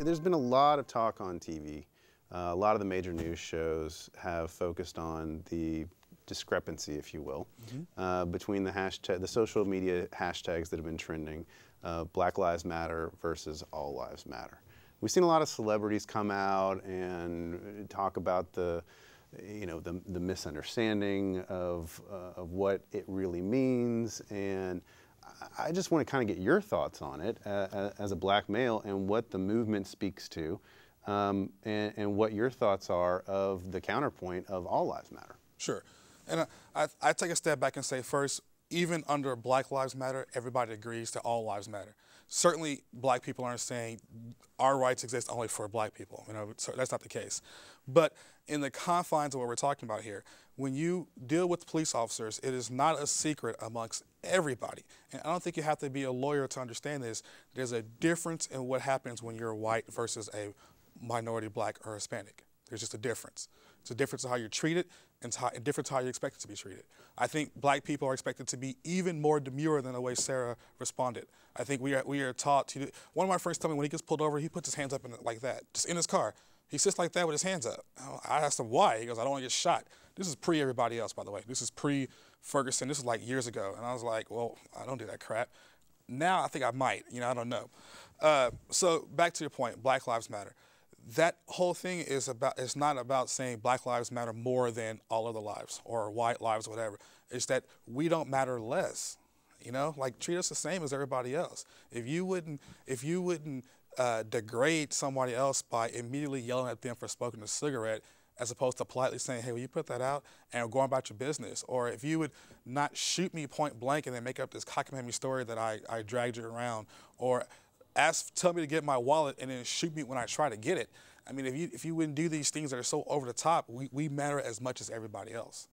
there's been a lot of talk on TV. A lot of the major news shows have focused on the discrepancy, if you will, between the social media hashtags that have been trending, Black Lives Matter versus All Lives Matter. We've seen a lot of celebrities come out and talk about the misunderstanding of what it really means, and I just want to kind of get your thoughts on it as a black male and what the movement speaks to, and what your thoughts are of the counterpoint of All Lives Matter. Sure. And I take a step back and say first, even under Black Lives Matter, everybody agrees that all lives matter. Certainly, black people aren't saying our rights exist only for black people. So that's not the case. But in the confines of what we're talking about here, when you deal with police officers, it is not a secret amongst everybody. And I don't think you have to be a lawyer to understand this. There's a difference in what happens when you're white versus a minority, black, or Hispanic. There's just a difference. It's a difference in how you're treated and a difference in how you're expected to be treated. I think black people are expected to be even more demure than the way Sarah responded. I think we are taught to do. One of my friends told me when he gets pulled over, he puts his hands up like that, just in his car. He sits like that with his hands up. I asked him why. He goes, I don't want to get shot. This is pre-everybody else, by the way. This is pre-Ferguson. This is like years ago. And I was like, well, I don't do that crap. Now I think I might. I don't know. So back to your point, Black Lives Matter. That whole thing is not about saying Black Lives matter more than all other lives or white lives, whatever. It's that we don't matter less. Like treat us the same as everybody else. If you wouldn't degrade somebody else by immediately yelling at them for smoking a cigarette, as opposed to politely saying, hey, will you put that out, and going about your business? Or if you would not shoot me point blank and then make up this cockamamie story that I dragged you around, or tell me to get my wallet and then shoot me when I try to get it. I mean, if you wouldn't do these things that are so over the top, we matter as much as everybody else.